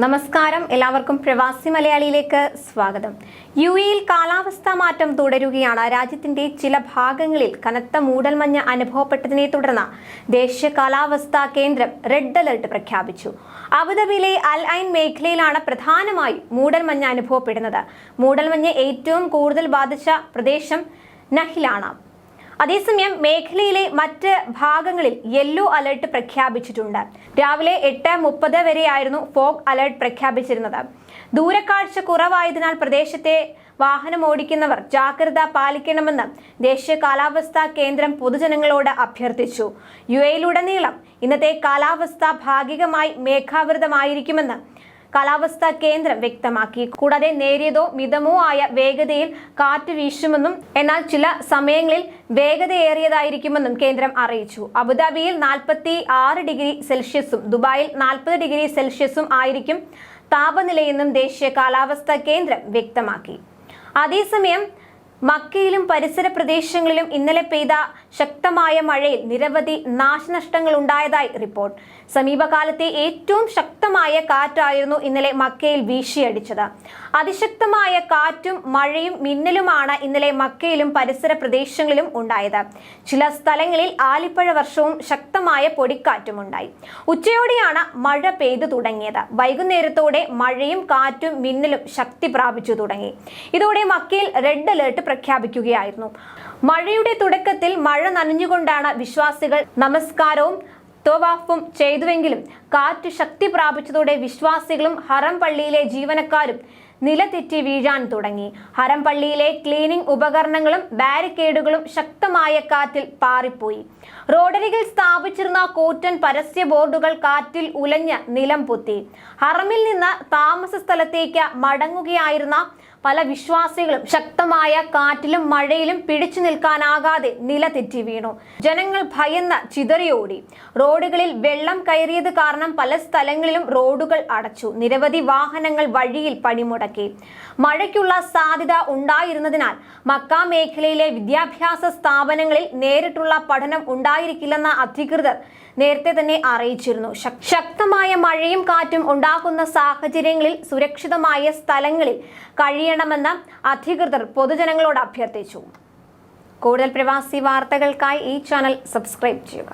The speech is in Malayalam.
നമസ്കാരം, എല്ലാവർക്കും പ്രവാസി മലയാളിയിലേക്ക് സ്വാഗതം. യുഎഇയിൽ കാലാവസ്ഥാ മാറ്റം തുടരുകയാണ്. രാജ്യത്തിന്റെ ചില ഭാഗങ്ങളിൽ കനത്ത മൂടൽമഞ്ഞ് അനുഭവപ്പെട്ടതിനെ തുടർന്ന് ദേശീയ കാലാവസ്ഥാ കേന്ദ്രം റെഡ് അലർട്ട് പ്രഖ്യാപിച്ചു. അബുദാബിയിലെ അൽ ഐൻ മേഖലയിലാണ് പ്രധാനമായും മൂടൽമഞ്ഞ് അനുഭവപ്പെടുന്നത്. മൂടൽമഞ്ഞ് ഏറ്റവും കൂടുതൽ ബാധിച്ച പ്രദേശം നഹിലാണ്. അതേസമയം മേഖലയിലെ മറ്റ് ഭാഗങ്ങളിൽ യെല്ലോ അലർട്ട് പ്രഖ്യാപിച്ചിട്ടുണ്ട്. രാവിലെ 8:30 വരെയായിരുന്നു ഫോഗ് അലർട്ട് പ്രഖ്യാപിച്ചിരുന്നത്. ദൂരക്കാഴ്ച കുറവായതിനാൽ പ്രദേശത്തെ വാഹനം ഓടിക്കുന്നവർ ജാഗ്രത പാലിക്കണമെന്ന് ദേശീയ കാലാവസ്ഥാ കേന്ദ്രം പൊതുജനങ്ങളോട് അഭ്യർത്ഥിച്ചു. യുഎഇയിലുടനീളം ഇന്നത്തെ കാലാവസ്ഥ ഭാഗികമായി മേഘാവൃതമായിരിക്കുമെന്ന് കാലാവസ്ഥാ കേന്ദ്രം വ്യക്തമാക്കി. കൂടാതെ നേരിയതോ മിതമോ ആയ വേഗതയിൽ കാറ്റ് വീശുമെന്നും എന്നാൽ ചില സമയങ്ങളിൽ വേഗതയേറിയതായിരിക്കുമെന്നും കേന്ദ്രം അറിയിച്ചു. അബുദാബിയിൽ 46 ഡിഗ്രി സെൽഷ്യസും ദുബായിൽ 40 ഡിഗ്രി സെൽഷ്യസും ആയിരിക്കും താപനിലയെന്നും ദേശീയ കാലാവസ്ഥാ കേന്ദ്രം വ്യക്തമാക്കി. അതേസമയം മക്കയിലും പരിസര പ്രദേശങ്ങളിലും ഇന്നലെ പെയ്ത ശക്തമായ മഴയിൽ നിരവധി നാശനഷ്ടങ്ങൾ ഉണ്ടായതായി റിപ്പോർട്ട്. സമീപകാലത്തെ ഏറ്റവും ശക്തമായ കാറ്റായിരുന്നു ഇന്നലെ മക്കയിൽ വീശിയടിച്ചത്. അതിശക്തമായ കാറ്റും മഴയും മിന്നലുമാണ് ഇന്നലെ മക്കയിലും പരിസര പ്രദേശങ്ങളിലും ഉണ്ടായത്. ചില സ്ഥലങ്ങളിൽ ആലിപ്പഴ വർഷവും ശക്തമായ പൊടിക്കാറ്റും ഉണ്ടായി. ഉച്ചയോടെയാണ് മഴ പെയ്തു തുടങ്ങിയത്. വൈകുന്നേരത്തോടെ മഴയും കാറ്റും മിന്നലും ശക്തി പ്രാപിച്ചു തുടങ്ങി. ഇതോടെ മക്കയിൽ റെഡ് അലർട്ട് പ്രഖ്യാപിക്കുകയായിരുന്നു. മഴയുടെ തുടക്കത്തിൽ മഴ നനഞ്ഞുകൊണ്ടാണ് വിശ്വാസികൾ നമസ്കാരവും തവാഫും ചെയ്തുവെങ്കിലും കാറ്റ് ശക്തി പ്രാപിച്ചതോടെ വിശ്വാസികളും ഹറം പള്ളിയിലെ ജീവനക്കാരും നിലതെറ്റി വീഴാൻ തുടങ്ങി. ഹറം പള്ളിയിലെ ക്ലീനിംഗ് ഉപകരണങ്ങളും ബാരിക്കേഡുകളും ശക്തമായ കാറ്റിൽ പാറിപ്പോയി. റോഡരികിൽ സ്ഥാപിച്ചിരുന്ന കൂറ്റൻ പരസ്യ ബോർഡുകൾ കാറ്റിൽ ഉലഞ്ഞ് നിലം പൊത്തി. ഹറമിൽ നിന്ന് താമസ സ്ഥലത്തേക്ക് മടങ്ങുകയായിരുന്ന പല വിശ്വാസികളും ശക്തമായ കാറ്റിലും മഴയിലും പിടിച്ചു നിൽക്കാനാകാതെ നിലതെറ്റി വീണു. ജനങ്ങൾ ഭയന്ന് ചിതറിയോടി. റോഡുകളിൽ വെള്ളം കയറിയത് കാരണം പല സ്ഥലങ്ങളിലും റോഡുകൾ അടച്ചു. നിരവധി വാഹനങ്ങൾ വഴിയിൽ പണിമുടക്കി. മഴയ്ക്കുള്ള സാധ്യത ഉണ്ടായിരുന്നതിനാൽ മക്ക മേഖലയിലെ വിദ്യാഭ്യാസ സ്ഥാപനങ്ങളിൽ നേരിട്ടുള്ള പഠനം ഉണ്ടായിരിക്കില്ലെന്ന അധികൃതർ നേരത്തെ തന്നെ അറിയിച്ചിരുന്നു. ശക്തമായ മഴയും കാറ്റും ഉണ്ടാകുന്ന സാഹചര്യങ്ങളിൽ സുരക്ഷിതമായ സ്ഥലങ്ങളിൽ കഴിയണമെന്ന് അധികൃതർ പൊതുജനങ്ങളോട് അഭ്യർത്ഥിച്ചു. കൂടുതൽ പ്രവാസി വാർത്തകൾക്കായി ഈ ചാനൽ സബ്സ്ക്രൈബ് ചെയ്യുക.